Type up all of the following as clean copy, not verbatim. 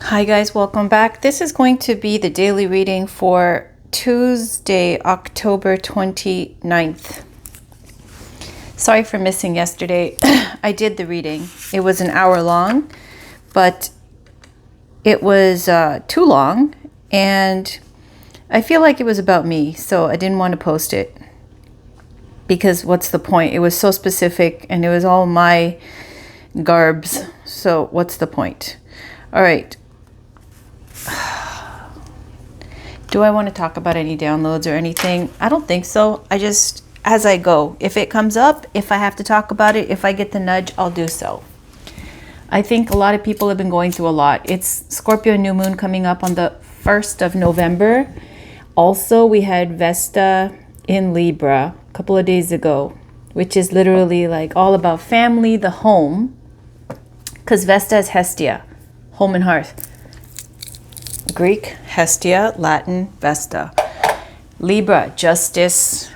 Hi guys, welcome back. This is going to be the daily reading for Tuesday, October 29th. Sorry for missing yesterday. I did the reading. It was an hour long, but it was too long and I feel like it was about me, so I didn't want to post it because what's the point? It was so specific and it was all my garbs, so what's the point? All right. Do I want to talk about any downloads or anything? I don't think so. I just, as I go, if it comes up, if I have to talk about it, if I get the nudge, I'll do so. I think a lot of people have been going through a lot. It's Scorpio new moon coming up on the 1st of November. Also, we had Vesta in Libra a couple of days ago, which is literally like all about family, the home, because Vesta is Hestia, home and hearth. Greek, Hestia, Latin, Vesta. Libra, justice,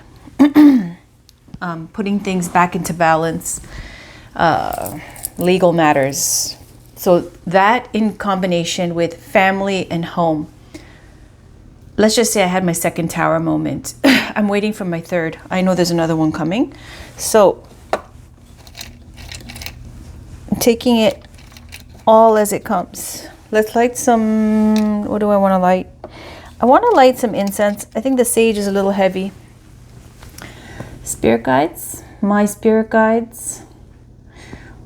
putting things back into balance, legal matters. So that in combination with family and home. Let's just say I had my second tower moment. I'm waiting for my third. I know there's another one coming. So I'm taking it all as it comes. Let's light some, what do I want to light? I want to light some incense. I think the sage is a little heavy. Spirit guides, my spirit guides.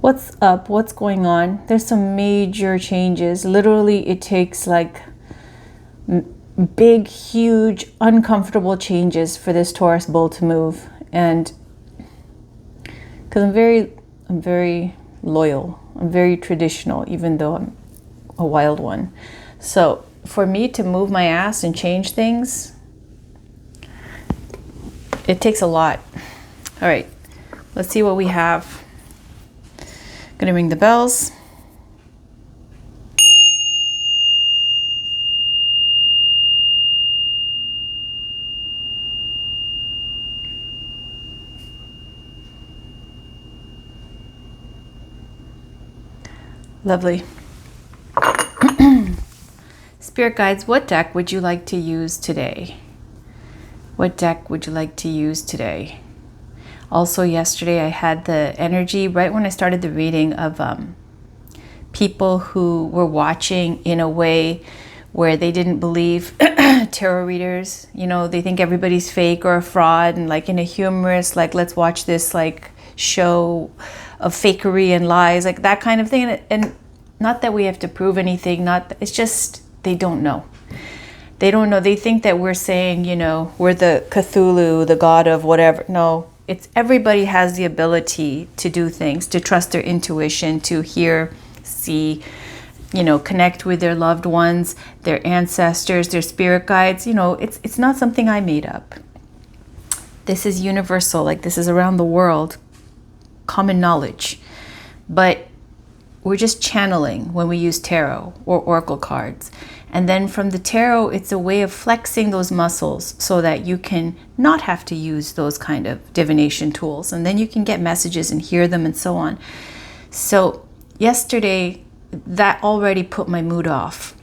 What's up? What's going on? There's some major changes. Literally, it takes like big, huge, uncomfortable changes for this Taurus bull to move. And because I'm very loyal. I'm very traditional, even though I'm a wild one. So for me to move my ass and change things, it takes a lot. All right, let's see what we have. Gonna ring the bells. Lovely. Spirit guides, what deck would you like to use today? What deck would you like to use today? Also, yesterday I had the energy right when I started the reading of people who were watching in a way where they didn't believe tarot readers. You know, they think everybody's fake or a fraud, and like in a humorous, like, let's watch this like show of fakery and lies, like that kind of thing. And not that we have to prove anything, it's just they don't know. They don't know. They think that we're saying, you know, we're the Cthulhu, the god of whatever. No, it's everybody has the ability to do things, to trust their intuition, to hear, see, you know, connect with their loved ones, their ancestors, their spirit guides. You know, it's not something I made up. This is universal, like this is around the world, common knowledge. But we're just channeling when we use tarot or oracle cards. And then from the tarot, it's a way of flexing those muscles so that you can not have to use those kind of divination tools. And then you can get messages and hear them and so on. So yesterday, that already put my mood off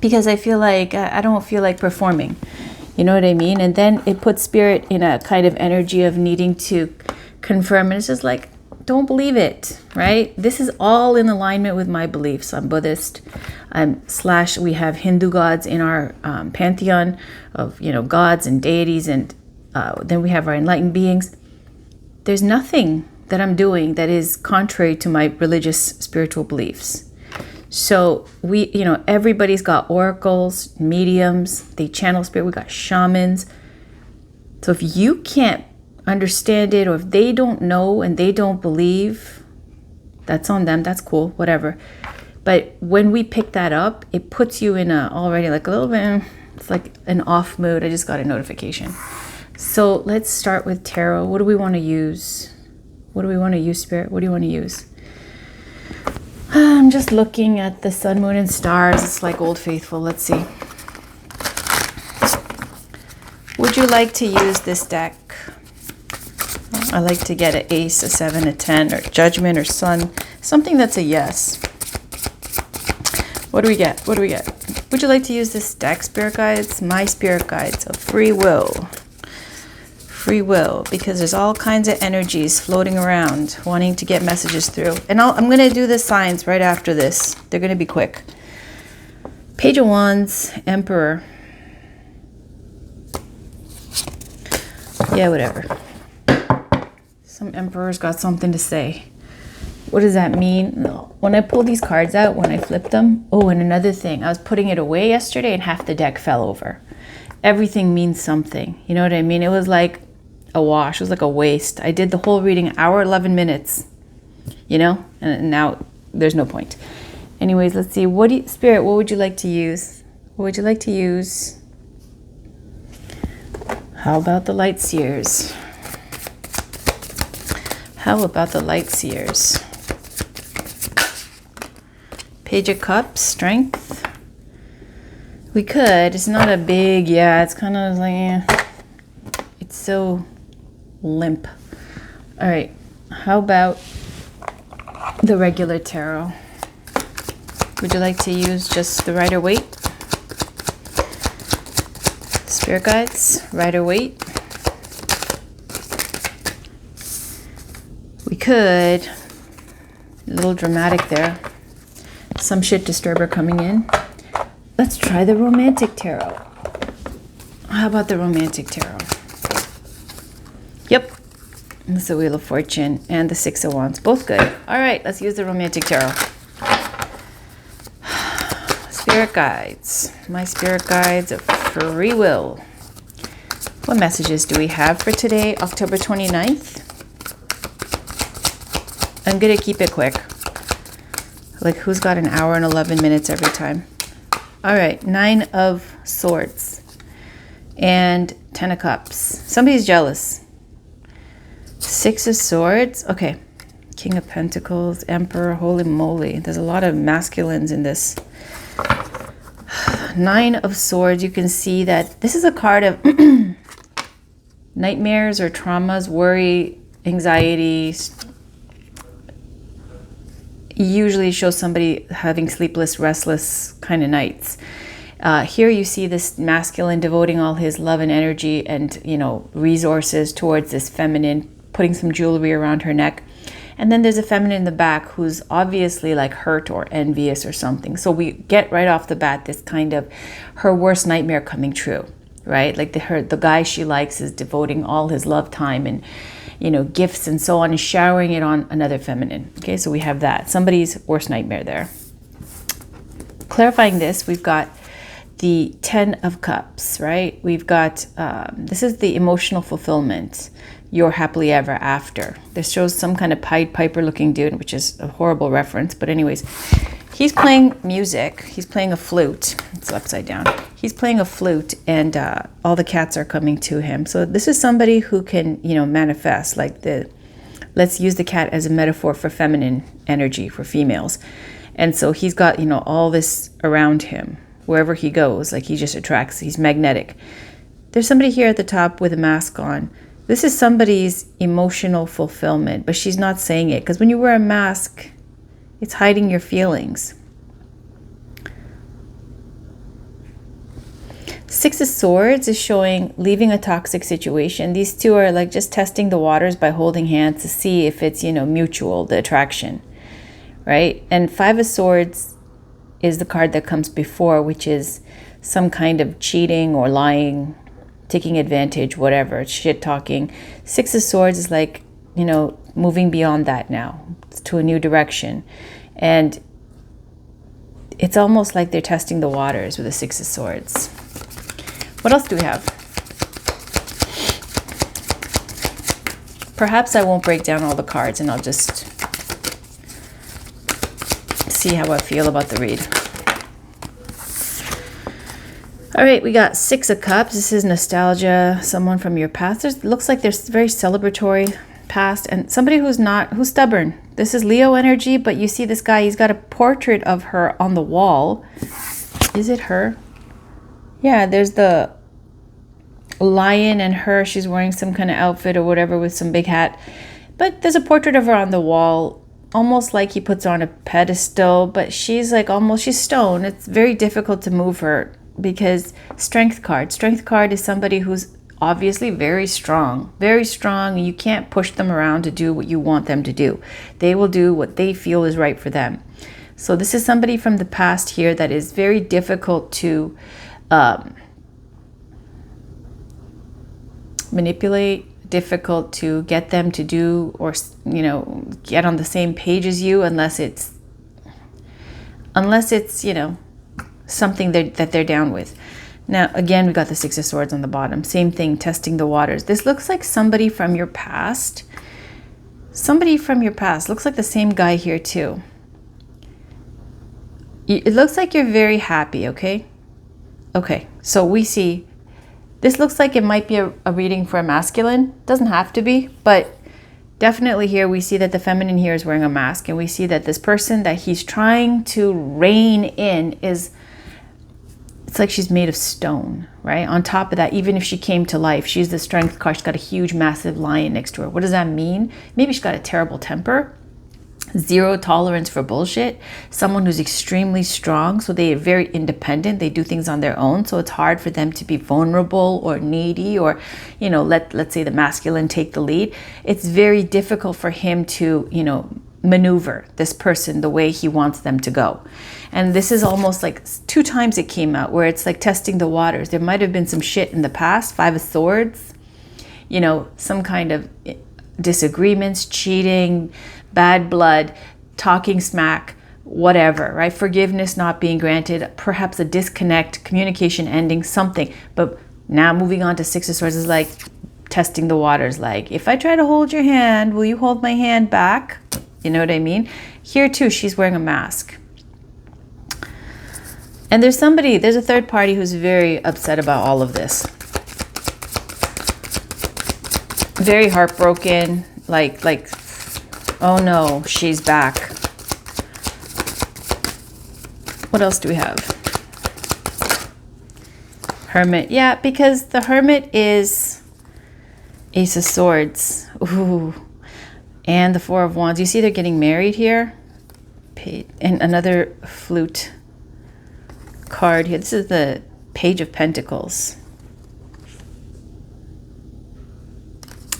because I feel like I don't feel like performing. You know what I mean? And then it puts spirit in a kind of energy of needing to confirm. And it's just like, don't believe it, right? This is all in alignment with my beliefs. I'm Buddhist, / we have Hindu gods in our pantheon of, you know, gods and deities, and then we have our enlightened beings. There's nothing that I'm doing that is contrary to my religious spiritual beliefs. So we, you know, everybody's got oracles, mediums, they channel spirit, we got shamans. So if you can't understand it, or if they don't know and they don't believe, that's on them, that's cool, whatever. But when we pick that up, it puts you in a already like a little bit, it's like an off mood. I just got a notification. So let's start with tarot. What do we want to use? What do we want to use, Spirit? What do you want to use? I'm just looking at the sun, moon, and stars. It's like Old Faithful. Let's see. Would you like to use this deck? I like to get an ace, a 7, a 10, or judgment, or sun. Something that's a yes. What do we get? What do we get? Would you like to use this deck, Spirit Guides? My Spirit Guides of free will. Free will, because there's all kinds of energies floating around wanting to get messages through. And I'm going to do the signs right after this. They're going to be quick. Page of Wands, Emperor. Yeah, whatever. Some emperor's got something to say. What does that mean? No. When I pull these cards out, when I flip them. Oh, and another thing. I was putting it away yesterday and half the deck fell over. Everything means something. You know what I mean? It was like a wash. It was like a waste. I did the whole reading, hour, 11 minutes. You know? And now there's no point. Anyways, let's see. Spirit, what would you like to use? What would you like to use? How about the Light Seers? How about the Light Seers? Page of Cups, Strength. We could. It's not a big, it's kind of like, it's so limp. All right. How about the regular tarot? Would you like to use just the Rider-Waite? Spirit Guides, Rider-Waite. We could, a little dramatic there. Some shit disturber coming in. Let's try the Romantic Tarot. How about the Romantic Tarot? Yep. It's the Wheel of Fortune and the Six of Wands. Both good. All right, let's use the Romantic Tarot. Spirit Guides. My Spirit Guides of free will. What messages do we have for today, October 29th? I'm going to keep it quick. Like, who's got an hour and 11 minutes every time? All right, 9 of Swords and 10 of Cups. Somebody's jealous. 6 of Swords. Okay. King of Pentacles, Emperor, holy moly. There's a lot of masculines in this. 9 of Swords. You can see that this is a card of nightmares or traumas, worry, anxiety. Usually shows somebody having sleepless, restless kind of nights. Here you see this masculine devoting all his love and energy and, resources towards this feminine, putting some jewelry around her neck. And then there's a feminine in the back who's obviously like hurt or envious or something. So we get right off the bat this kind of her worst nightmare coming true, right? Like the guy she likes is devoting all his love time and, gifts and so on, and showering it on another feminine. Okay, so we have that. Somebody's worst nightmare there. Clarifying this, we've got the 10 of Cups, right? We've got, this is the emotional fulfillment, your happily ever after. This shows some kind of Pied Piper looking dude, which is a horrible reference. But anyways, he's playing music. He's playing a flute. It's upside down. He's playing a flute and all the cats are coming to him. So this is somebody who can, manifest let's use the cat as a metaphor for feminine energy for females. And so he's got, all this around him. Wherever he goes, like he just attracts, he's magnetic. There's somebody here at the top with a mask on. This is somebody's emotional fulfillment, but she's not saying it because when you wear a mask, it's hiding your feelings. 6 of Swords is showing leaving a toxic situation. These two are like just testing the waters by holding hands to see if it's, mutual, the attraction, right? And 5 of Swords is the card that comes before, which is some kind of cheating or lying, taking advantage, whatever, shit talking. 6 of Swords is like, moving beyond that now to a new direction. And it's almost like they're testing the waters with the 6 of Swords. What else do we have? Perhaps I won't break down all the cards and I'll just see how I feel about the read. All right, we got 6 of Cups. This is nostalgia, someone from your past. It looks like there's very celebratory past and somebody who's stubborn. This is Leo energy, but you see this guy, he's got a portrait of her on the wall. Is it her? Yeah, there's the lion and her. She's wearing some kind of outfit or whatever with some big hat. But there's a portrait of her on the wall almost like he puts her on a pedestal, but she's like almost, she's stone. It's very difficult to move her because Strength card is somebody who's obviously very strong, and you can't push them around to do what you want them to do. They will do what they feel is right for them. So this is somebody from the past here that is very difficult to manipulate, difficult to get them to do, or get on the same page as you, unless it's something that they're down with. Now again, we got the Six of Swords on the bottom. Same thing, testing the waters. This looks like somebody from your past. Looks like the same guy here too. It looks like you're very happy. Okay, so we see this looks like it might be a reading for a masculine. Doesn't have to be, but definitely here we see that the feminine here is wearing a mask, and we see that this person that he's trying to rein in is, it's like she's made of stone, right? On top of that, even if she came to life, she's the Strength card. She's got a huge, massive lion next to her. What does that mean? Maybe she's got a terrible temper, zero tolerance for bullshit, someone who's extremely strong, so they are very independent, they do things on their own, so it's hard for them to be vulnerable or needy, or let's say the masculine take the lead. It's very difficult for him to maneuver this person the way he wants them to go. And this is almost like 2 times it came out where it's like testing the waters. There might have been some shit in the past, 5 of Swords, some kind of disagreements, cheating, bad blood, talking smack, whatever, right? Forgiveness not being granted, perhaps a disconnect, communication ending, something. But now moving on to Six of Swords is like testing the waters. Like, if I try to hold your hand, will you hold my hand back? You know what I mean? Here too, she's wearing a mask. And there's a third party who's very upset about all of this. Very heartbroken, like, oh no, she's back. What else do we have? Hermit. Yeah, because the Hermit is Ace of Swords. Ooh. And the Four of Wands. You see they're getting married here. And another flute card here. This is the Page of Pentacles.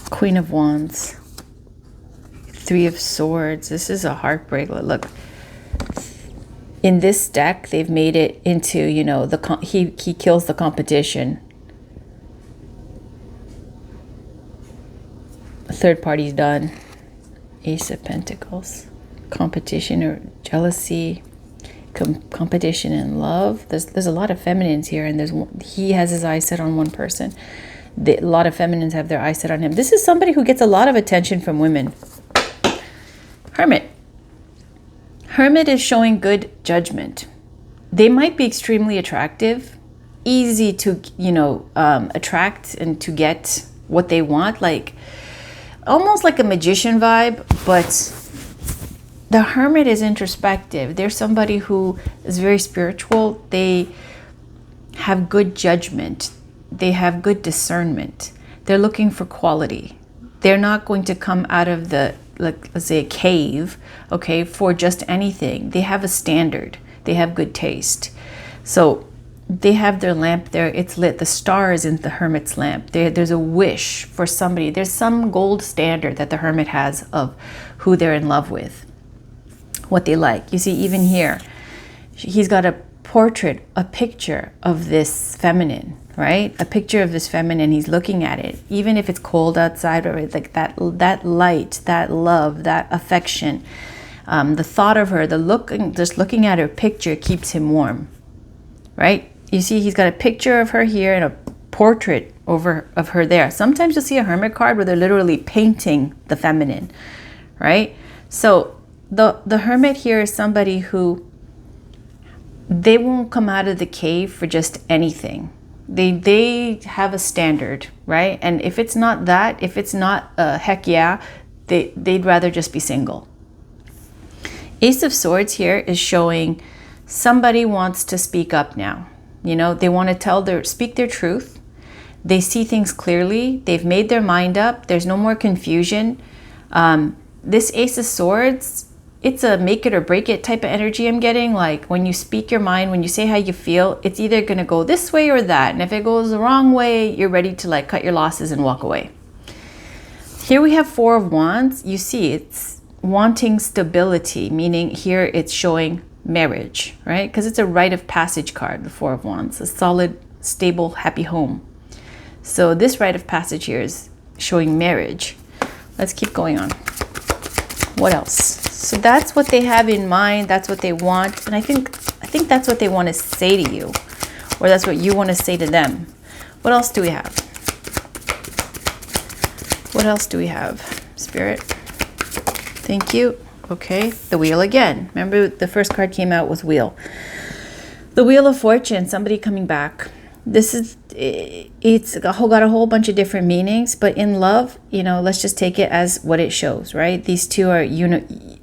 Queen of Wands. Three of Swords. This is a heartbreak. Look, in this deck, they've made it into, he kills the competition. The third party's done. Ace of Pentacles. Competition or jealousy. Competition in love. There's a lot of feminines here, and he has his eyes set on one person. A lot of feminines have their eyes set on him. This is somebody who gets a lot of attention from women. Hermit. Hermit is showing good judgment. They might be extremely attractive, easy to, attract and to get what they want, like almost like a magician vibe, but the Hermit is introspective. They're somebody who is very spiritual. They have good judgment. They have good discernment. They're looking for quality. They're not going to come out of the, let's say, a cave, okay, for just anything. They have a standard. They have good taste. So they have their lamp there. It's lit. The star is in the Hermit's lamp. There's a wish for somebody. There's some gold standard that the Hermit has of who they're in love with, what they like. You see, even here, he's got a portrait, a picture of this feminine, right? A picture of this feminine. He's looking at it, even if it's cold outside, or like that light, that love, that affection. The thought of her, just looking at her picture keeps him warm, right? You see, he's got a picture of her here and a portrait of her there. Sometimes you'll see a Hermit card where they're literally painting the feminine, right? So the Hermit here is somebody who, they won't come out of the cave for just anything. They have a standard, right? And if it's not that, if it's not heck yeah, they'd rather just be single. Ace of Swords here is showing somebody wants to speak up now. They want to speak their truth. They see things clearly. They've made their mind up. There's no more confusion. This Ace of Swords it's a make it or break it type of energy I'm getting. Like when you speak your mind, when you say how you feel, it's either going to go this way or that. And if it goes the wrong way, you're ready to like cut your losses and walk away. Here we have Four of Wands. You see it's wanting stability, meaning here it's showing marriage, right? Because it's a rite of passage card, the Four of Wands, a solid, stable, happy home. So this rite of passage here is showing marriage. Let's keep going on. What else? So that's what they have in mind. That's what they want. And I think that's what they want to say to you, or that's what you want to say to them. What else do we have? What else do we have? Spirit. Thank you. Okay. The Wheel again. Remember the first card came out was Wheel. The Wheel of Fortune, somebody coming back. This is, it's got a whole bunch of different meanings, but in love, you know, let's just take it as what it shows, right? These two are united.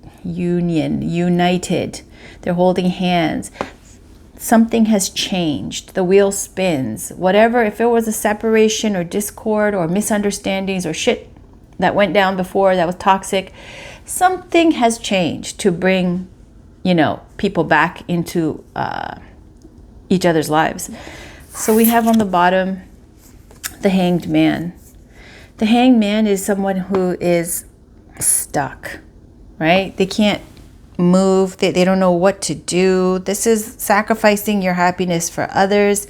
They're holding hands. Something has changed. The wheel spins. Whatever, if it was a separation or discord or misunderstandings or shit that went down before that was toxic, something has changed to bring, you know, people back into each other's lives. So we have on the bottom the Hanged Man. The Hanged Man is someone who is stuck, right? They can't move. They don't know what to do. This is sacrificing your happiness for others.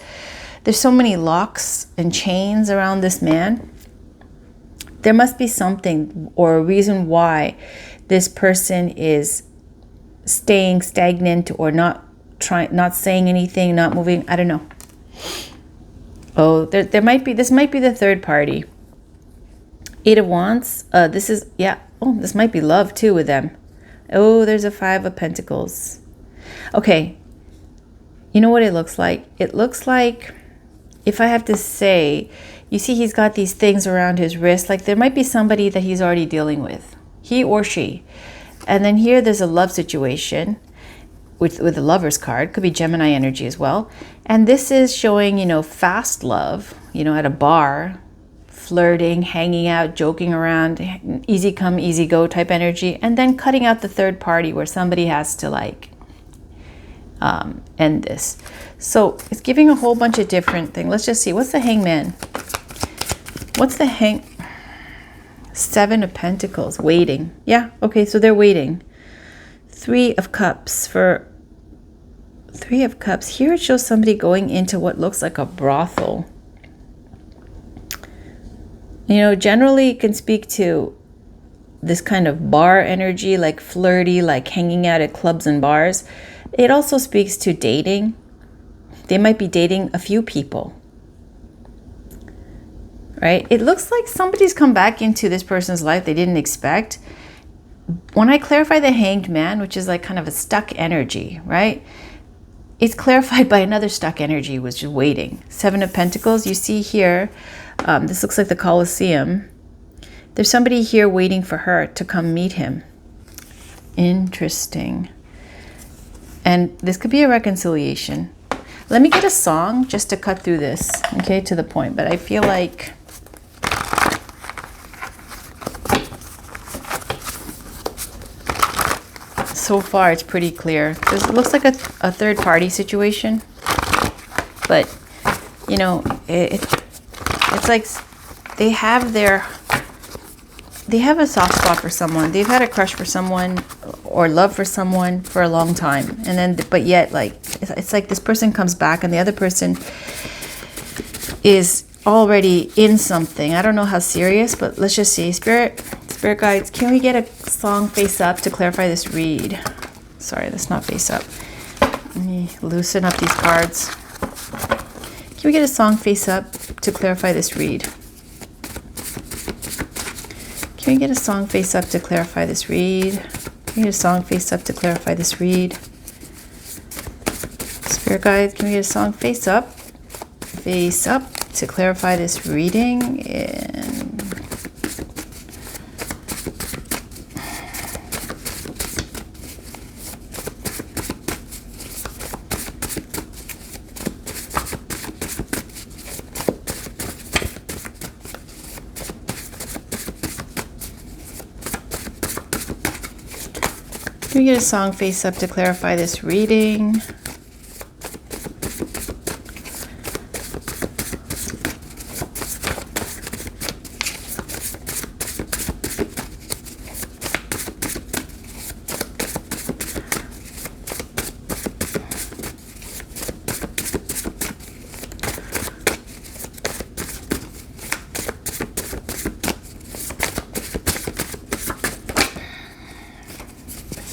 There's so many locks and chains around this man. There must be something or a reason why this person is staying stagnant or not saying anything, not moving. I don't know. Oh, this might be the third party. Eight of Wands. This is, yeah. Oh, this might be love too with them. Oh, there's a Five of Pentacles. Okay. You know what it looks like? It looks like, if I have to say, you see he's got these things around his wrist. Like there might be somebody that he's already dealing with. He or she. And then here there's a love situation with the Lover's card. Could be Gemini energy as well. And this is showing, you know, fast love, you know, at a bar, flirting, hanging out, joking around, easy come, easy go type energy. And then cutting out the third party where somebody has to like end this. So it's giving a whole bunch of different things. Let's just see. What's the Hangman? What's the Seven of Pentacles? Waiting. Yeah. Okay. So they're waiting. Three of Cups. For Three of Cups. Here it shows somebody going into what looks like a brothel. You know, generally it can speak to this kind of bar energy, like flirty, like hanging out at clubs and bars. It also speaks to dating. They might be dating a few people, right? It looks like somebody's come back into this person's life they didn't expect. When I clarify the Hanged Man, which is like kind of a stuck energy, right? It's clarified by another stuck energy, which is waiting. Seven of Pentacles, you see here, this looks like the Colosseum. There's somebody here waiting for her to come meet him. Interesting. And this could be a reconciliation. Let me get a song just to cut through this, okay, to the point. But I feel like so far it's pretty clear. It looks like a third party situation. But, you know, it's like they have a soft spot for someone. They've had a crush for someone or love for someone for a long time. And then, but yet, like, it's like this person comes back and the other person is already in something. I don't know how serious, but let's just see. Spirit guides, can we get a song face up to clarify this read? Sorry, that's not face up. Let me loosen up these cards. Can we get a song face up to clarify this read? Can we get a song face up to clarify this read? Can we get a song face up to clarify this read? Spirit guides, can we get a song face up to clarify this reading? And can we get a song face up to clarify this reading?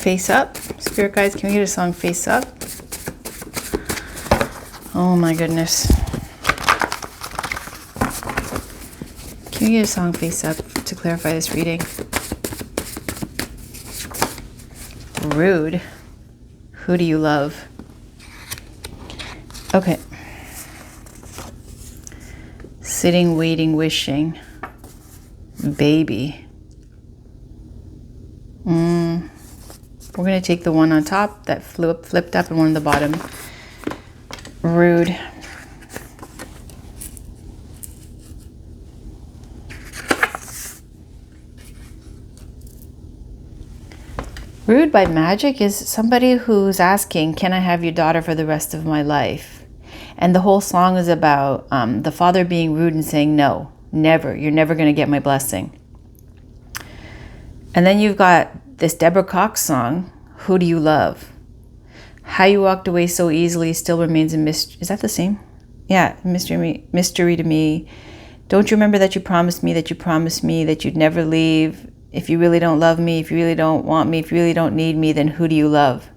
Face up. Spirit guides, can we get a song face up? Oh my goodness. Can we get a song face up to clarify this reading? Rude. Who do you love? Okay. Sitting, waiting, wishing. Baby. We're going to take the one on top that flipped up and one on the bottom. Rude. Rude by magic is somebody who's asking, can I have your daughter for the rest of my life? And the whole song is about the father being rude and saying, no, never. You're never going to get my blessing. And then you've got this Deborah Cox song, Who Do You Love? How you walked away so easily still remains a mystery. Is that the same? Yeah, mystery to me. Don't you remember that you promised me that you'd never leave? If you really don't love me, if you really don't want me, if you really don't need me, then who do you love?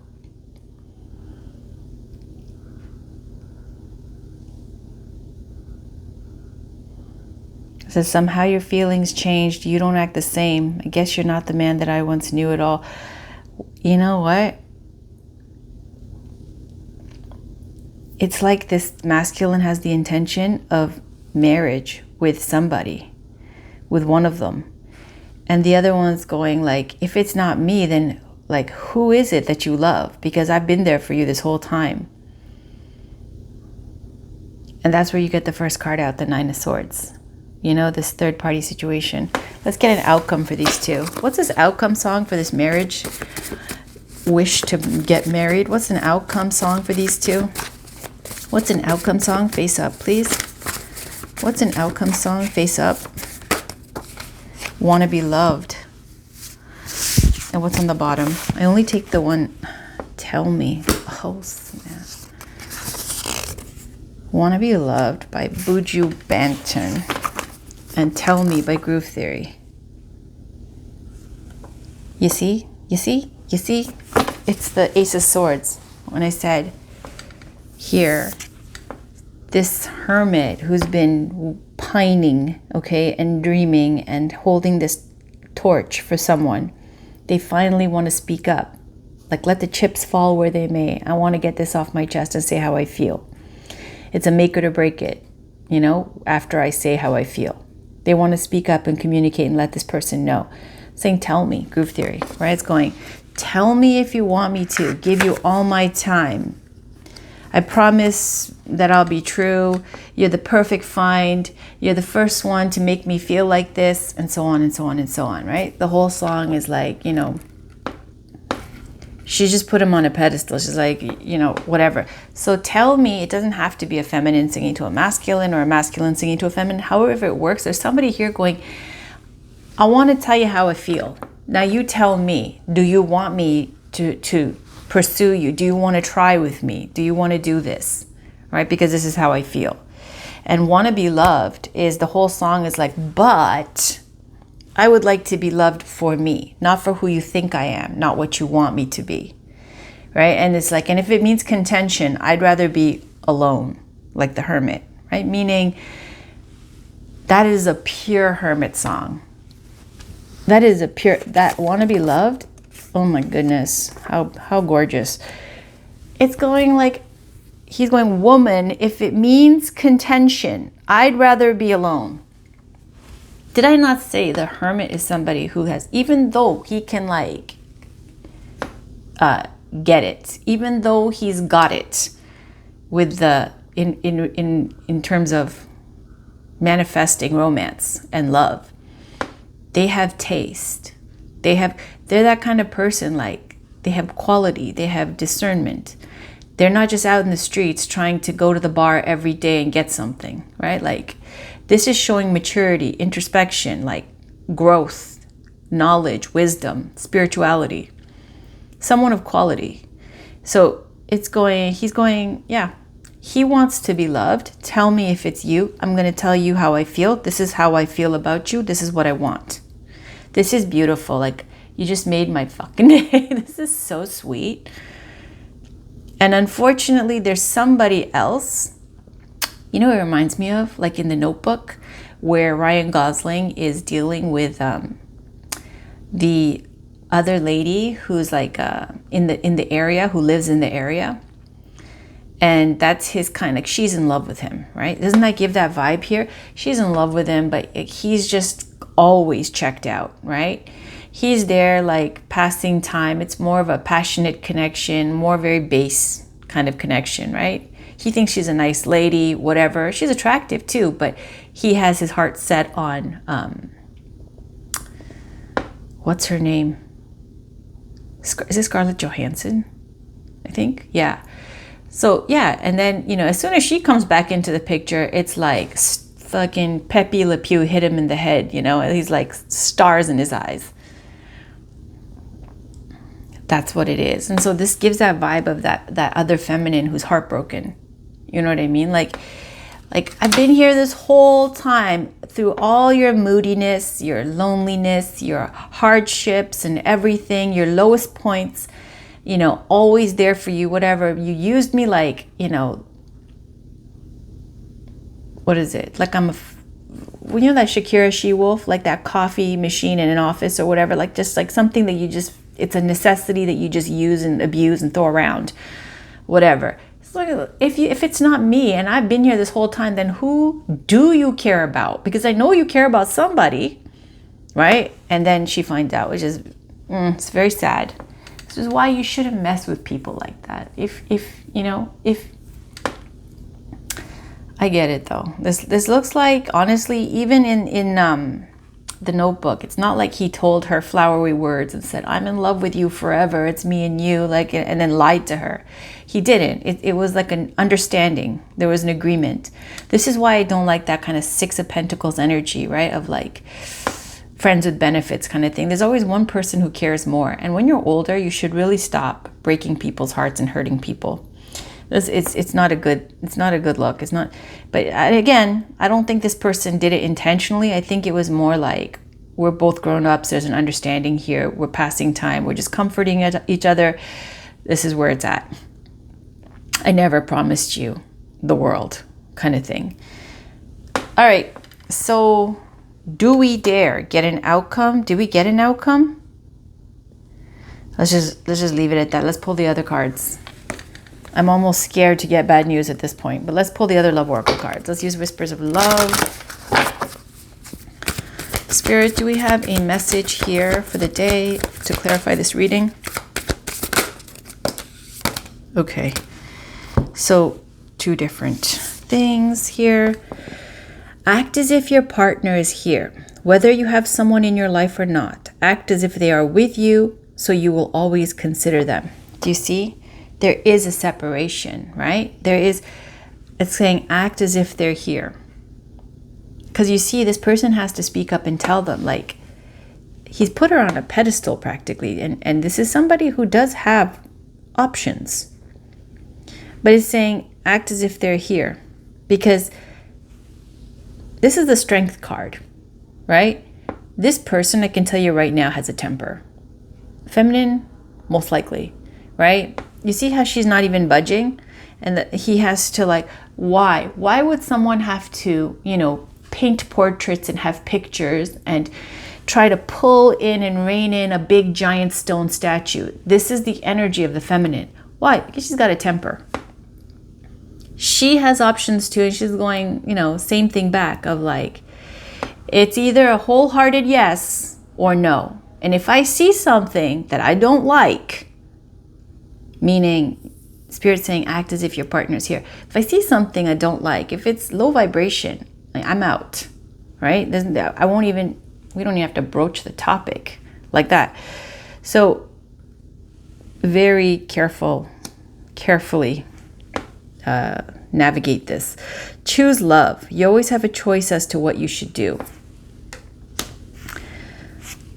It says, somehow your feelings changed. You don't act the same. I guess you're not the man that I once knew at all. You know what? It's like this masculine has the intention of marriage with somebody, with one of them. And the other one's going like, if it's not me, then like, who is it that you love? Because I've been there for you this whole time. And that's where you get the first card out, the Nine of Swords. You know, this third party situation. Let's get an outcome for these two. What's this outcome song for this marriage? Wish to get married. What's an outcome song for these two? What's an outcome song? Face up, please. What's an outcome song? Face up. Want to be loved. And what's on the bottom? I only take the one. Tell me. Oh, snap. Want to be loved by Buju Banton. And Tell Me by Groove Theory. You see? You see? You see? It's the Ace of Swords. When I said here, this hermit who's been pining, okay, and dreaming and holding this torch for someone, they finally want to speak up. Like, let the chips fall where they may. I want to get this off my chest and say how I feel. It's a make it or break it, you know, after I say how I feel. They want to speak up and communicate and let this person know. Saying, tell me, Groove Theory, right? It's going, tell me if you want me to. Give you all my time. I promise that I'll be true. You're the perfect find. You're the first one to make me feel like this, and so on and so on and so on, right? The whole song is like, you know, she just put him on a pedestal. She's like, you know, whatever. So tell me, it doesn't have to be a feminine singing to a masculine or a masculine singing to a feminine. However it works, there's somebody here going, I want to tell you how I feel. Now you tell me, do you want me to pursue you? Do you want to try with me? Do you want to do this? Right? Because this is how I feel. And want to be loved is, the whole song is like, but I would like to be loved for me, not for who you think I am, not what you want me to be, right? And it's like, and if it means contention, I'd rather be alone, like the hermit, right? Meaning that is a pure hermit song. That is a pure, that want to be loved. Oh my goodness, how gorgeous. It's going like, he's going, woman, if it means contention, I'd rather be alone. Did I not say the hermit is somebody who has, even though he can like get it, even though he's got it with the in terms of manifesting romance and love, they have taste. They're that kind of person, like They have quality. They have discernment. They're not just out in the streets trying to go to the bar every day and get something, right? Like, this is showing maturity, introspection, like growth, knowledge, wisdom, spirituality. Someone of quality. So he's going, yeah, he wants to be loved. Tell me if it's you. I'm going to tell you how I feel. This is how I feel about you. This is what I want. This is beautiful. Like, you just made my fucking day. This is so sweet. And unfortunately, there's somebody else. You know what it reminds me of? Like in The Notebook, where Ryan Gosling is dealing with the other lady who's like in the area, who lives in the area. And that's his kind, like, she's in love with him, right? Doesn't that give that vibe here? She's in love with him, but he's just always checked out, right? He's there like passing time. It's more of a passionate connection, more very base kind of connection, right? He thinks she's a nice lady, whatever. She's attractive too, but he has his heart set on, what's her name? Is it Scarlett Johansson? I think, yeah. So yeah, and then, you know, as soon as she comes back into the picture, it's like fucking Pepe Le Pew hit him in the head, you know? He's like stars in his eyes. That's what it is. And so this gives that vibe of that other feminine who's heartbroken. You know what I mean? Like I've been here this whole time through all your moodiness, your loneliness, your hardships and everything, your lowest points, you know, always there for you, whatever. You used me like, you know, what is it? Like I'm you know that Shakira She-Wolf, like that coffee machine in an office or whatever, like just like something that you just, it's a necessity that you just use and abuse and throw around, whatever. So if it's not me and I've been here this whole time, then who do you care about? Because I know you care about somebody, right? And then she finds out, which is, it's very sad. This is why you shouldn't mess with people like that. If I get it though. This looks like, honestly, even in The Notebook, it's not like he told her flowery words and said, I'm in love with you forever, it's me and you, like, and then lied to her. He didn't. It was like an understanding. There was an agreement. This is why I don't like that kind of Six of Pentacles energy, right? Of like friends with benefits kind of thing. There's always one person who cares more. And when you're older, you should really stop breaking people's hearts and hurting people. It's not a good look. It's not. But again, I don't think this person did it intentionally. I think it was more like, we're both grown-ups. There's an understanding here. We're passing time. We're just comforting each other. This is where it's at. I never promised you the world, kind of thing. All right. So, do we dare get an outcome? Do we get an outcome? Let's just leave it at that. Let's pull the other cards. I'm almost scared to get bad news at this point, but let's pull the other Love Oracle cards. Let's use Whispers of Love. Spirit, do we have a message here for the day to clarify this reading? Okay, so two different things here. Act as if your partner is here, whether you have someone in your life or not. Act as if they are with you, so you will always consider them. Do you see? There is a separation, right? It's saying act as if they're here. Because you see, this person has to speak up and tell them, like, he's put her on a pedestal practically. And this is somebody who does have options. But it's saying act as if they're here. Because this is the Strength card, right? This person, I can tell you right now, has a temper. Feminine, most likely, right? You see how she's not even budging? And that he has to, like, why? Why would someone have to, you know, paint portraits and have pictures and try to pull in and rein in a big giant stone statue? This is the energy of the feminine. Why? Because she's got a temper. She has options too, and she's going, you know, same thing back of like, it's either a wholehearted yes or no. And if I see something that I don't like, meaning Spirit saying act as if your partner's here. If I see something I don't like, if it's low vibration, I'm out, right? We don't even have to broach the topic like that. So very carefully navigate this. Choose love. You always have a choice as to what you should do.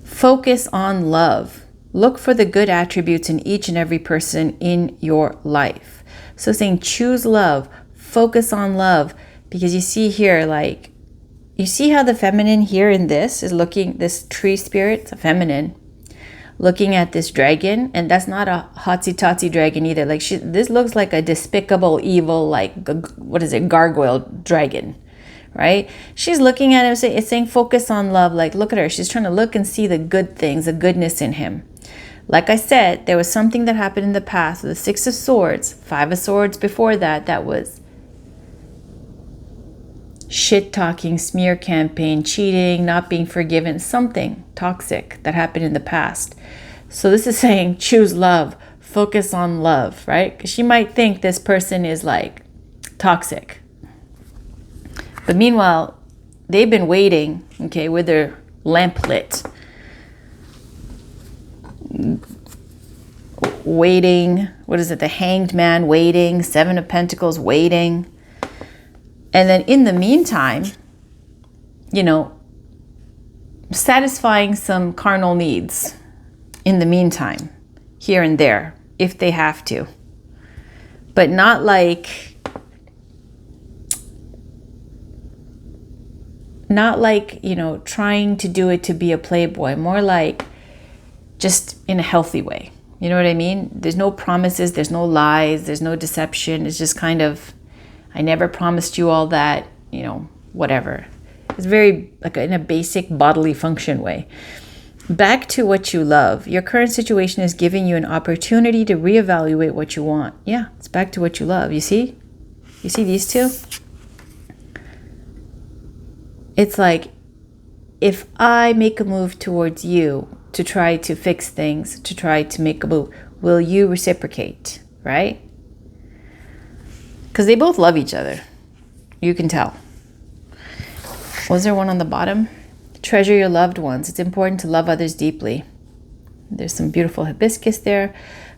Focus on love. Look for the good attributes in each and every person in your life. So saying choose love, focus on love, because you see here, like, you see how the feminine here in this is looking, this tree spirit, it's a feminine, looking at this dragon, and that's not a hotsy-totsy dragon either. Like, this looks like a despicable, evil, like, what is it, gargoyle dragon, right? She's looking at him, it's saying focus on love. Like, look at her. She's trying to look and see the good things, the goodness in him. Like I said, there was something that happened in the past, the Six of Swords, Five of Swords before that, that was shit-talking, smear campaign, cheating, not being forgiven, something toxic that happened in the past. So this is saying choose love, focus on love, right? Because she might think this person is like toxic. But meanwhile, they've been waiting, okay, with their lamp lit. Waiting, what is it? The Hanged Man waiting, Seven of Pentacles waiting. And then in the meantime, you know, satisfying some carnal needs in the meantime, here and there, if they have to. But not like, you know, trying to do it to be a playboy. More like just in a healthy way. You know what I mean? There's no promises, there's no lies, there's no deception. It's just kind of, I never promised you all that, you know, whatever. It's very like in a basic bodily function way. Back to what you love. Your current situation is giving you an opportunity to reevaluate what you want. Yeah, it's back to what you love. You see? You see these two? It's like, if I make a move towards you to try to fix things, to try to make a move, will you reciprocate, right? Because they both love each other. You can tell. Was there one on the bottom? Treasure your loved ones. It's important to love others deeply. There's some beautiful hibiscus there.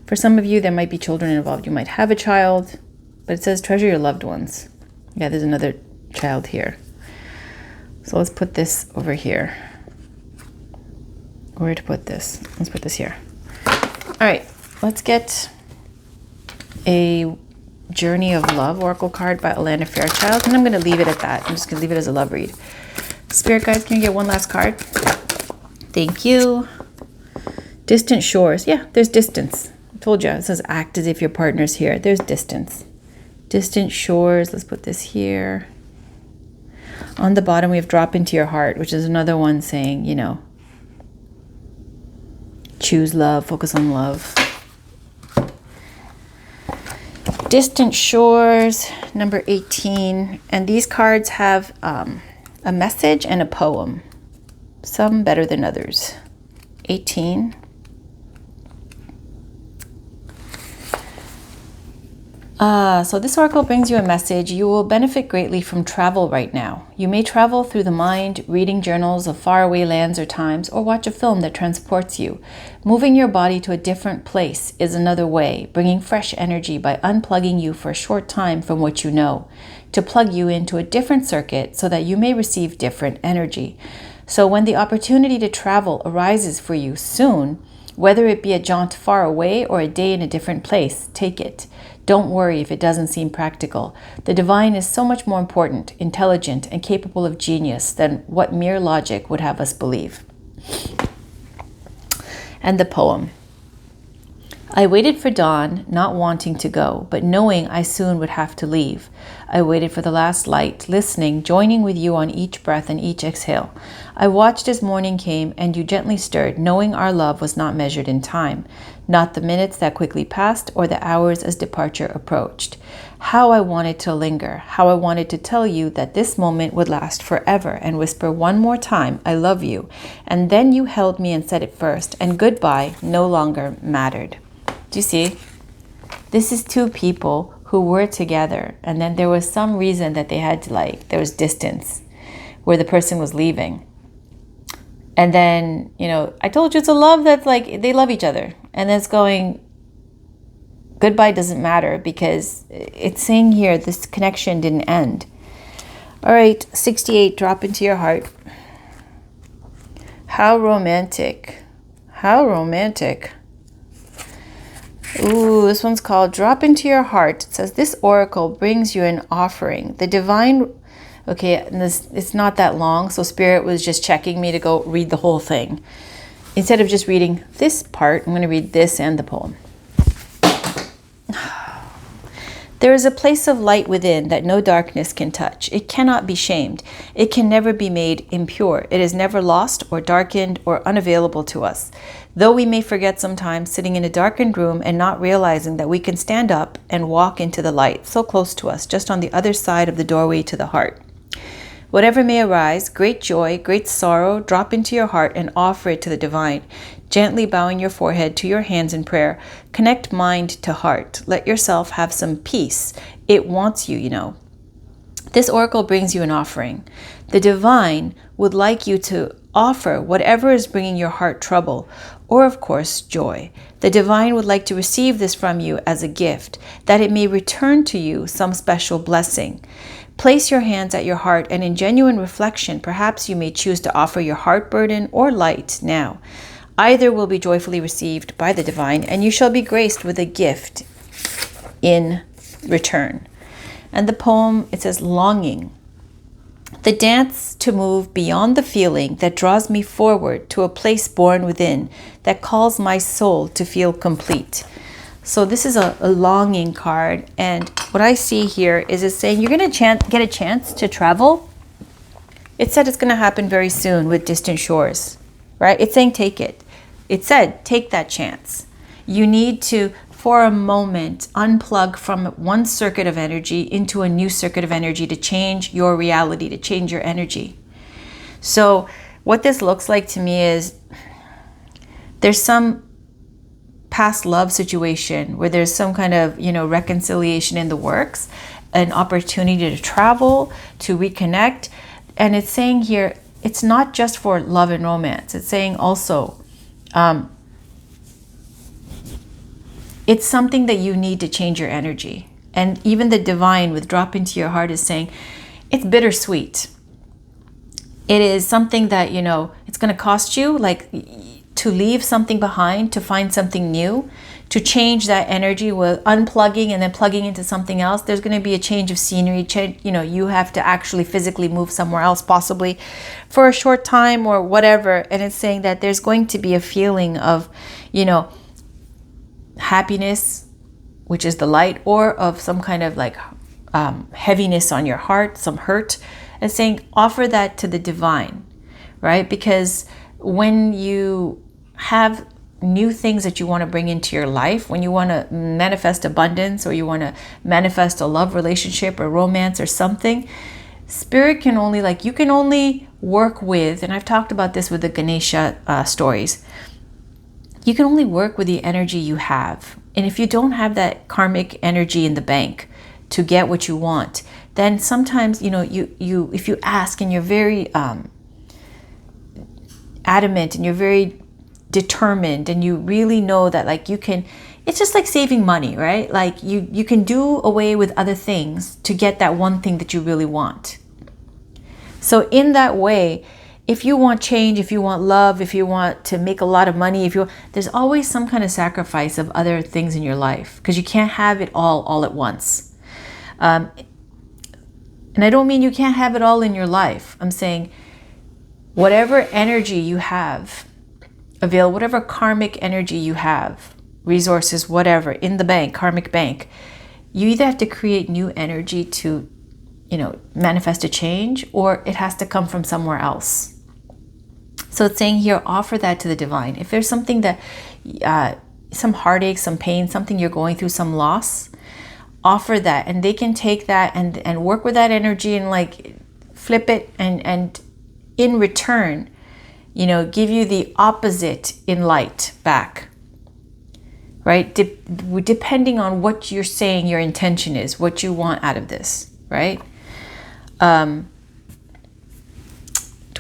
For some of you, there might be children involved. You might have a child, but it says treasure your loved ones. Yeah, there's another child here. So let's put this over here. Where to put this? Let's put this here. All right, let's get a Journey of Love Oracle card by Alana Fairchild, and I'm going to leave it at that. I'm just going to leave it as a love read. Spirit guides, can you get one last card? Thank you. Distant shores. Yeah, there's distance. I told you, it says act as if your partner's here. There's distance. Distant shores. Let's put this here. On the bottom, we have drop into your heart, which is another one saying, you know, choose love, focus on love. Distant shores, number 18. And these cards have a message and a poem. Some better than others. 18. So this oracle brings you a message. You will benefit greatly from travel right now. You may travel through the mind, reading journals of faraway lands or times, or watch a film that transports you. Moving your body to a different place is another way, bringing fresh energy by unplugging you for a short time from what you know, to plug you into a different circuit so that you may receive different energy. So when the opportunity to travel arises for you soon, whether it be a jaunt far away or a day in a different place, take it. Don't worry if it doesn't seem practical. The divine is so much more important, intelligent, and capable of genius than what mere logic would have us believe. And the poem. I waited for dawn, not wanting to go, but knowing I soon would have to leave. I waited for the last light, listening, joining with you on each breath and each exhale. I watched as morning came and you gently stirred, knowing our love was not measured in time, not the minutes that quickly passed or the hours as departure approached. How I wanted to linger, how I wanted to tell you that this moment would last forever and whisper one more time, I love you. And then you held me and said it first, and goodbye no longer mattered. Do you see? This is two people who were together, and then there was some reason that they had to, like, there was distance where the person was leaving. And then, you know, I told you it's a love that's like, they love each other. And then it's going, goodbye doesn't matter, because it's saying here this connection didn't end. All right, 68, drop into your heart. How romantic. How romantic. Ooh, this one's called Drop into Your Heart. It says, this oracle brings you an offering. The divine... Okay, and it's not that long, so Spirit was just checking me to go read the whole thing. Instead of just reading this part, I'm going to read this and the poem. There is a place of light within that no darkness can touch. It cannot be shamed. It can never be made impure. It is never lost or darkened or unavailable to us. Though we may forget sometimes, sitting in a darkened room and not realizing that we can stand up and walk into the light so close to us, just on the other side of the doorway to the heart. Whatever may arise, great joy, great sorrow, drop into your heart and offer it to the divine. Gently bowing your forehead to your hands in prayer, connect mind to heart. Let yourself have some peace. It wants you, you know. This oracle brings you an offering. The divine would like you to offer whatever is bringing your heart trouble, or of course, joy. The divine would like to receive this from you as a gift, that it may return to you some special blessing. Place your hands at your heart, and in genuine reflection, perhaps you may choose to offer your heart burden or light now. Either will be joyfully received by the divine, and you shall be graced with a gift in return. And the poem, it says, Longing. The dance to move beyond the feeling that draws me forward to a place born within, that calls my soul to feel complete. So this is a longing card, and what I see here is it's saying you're going to get a chance to travel. It said it's going to happen very soon with distant shores, right? It's saying take it. It said take that chance. You need to, for a moment, unplug from one circuit of energy into a new circuit of energy to change your reality, to change your energy. So what this looks like to me is there's some past love situation where there's some kind of, reconciliation in the works, an opportunity to travel, to reconnect. And it's saying here, it's not just for love and romance. It's saying also, it's something that you need to change your energy. And even the divine with drop into your heart is saying, it's bittersweet. It is something that, it's going to cost you, like, to leave something behind, to find something new, to change that energy with unplugging and then plugging into something else. There's going to be a change of scenery. You have to actually physically move somewhere else, possibly for a short time or whatever. And it's saying that there's going to be a feeling of, happiness, which is the light, or of some kind of like heaviness on your heart, some hurt. And saying offer that to the divine, right? Because when you have new things that you want to bring into your life, when you want to manifest abundance, or you want to manifest a love relationship or romance or something, Spirit can only, you can only work with, and I've talked about this with the Ganesha stories, you can only work with the energy you have. And if you don't have that karmic energy in the bank to get what you want, then sometimes, you if you ask and you're very adamant and you're very determined and you really know that you can, it's just like saving money, right? Like you can do away with other things to get that one thing that you really want. So in that way, if you want change, if you want love, if you want to make a lot of money, there's always some kind of sacrifice of other things in your life, because you can't have it all at once. And I don't mean you can't have it all in your life. I'm saying whatever energy you have available, whatever karmic energy you have, resources, whatever, in the bank, karmic bank, you either have to create new energy to, manifest a change, or it has to come from somewhere else. So it's saying here, offer that to the divine. If there's something that, some heartache, some pain, something you're going through, some loss, offer that, and they can take that and work with that energy and flip it and in return, give you the opposite in light back, right? Depending on what you're saying your intention is, what you want out of this, right? Do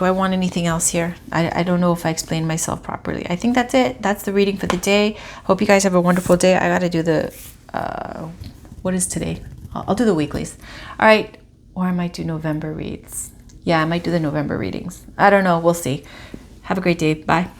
I want anything else here? I don't know if I explained myself properly. I think that's it. That's the reading for the day. Hope you guys have a wonderful day. I got to do the what is today? I'll do the weeklies. All right. Or I might do November reads. Yeah, I might do the November readings. I don't know. We'll see. Have a great day. Bye.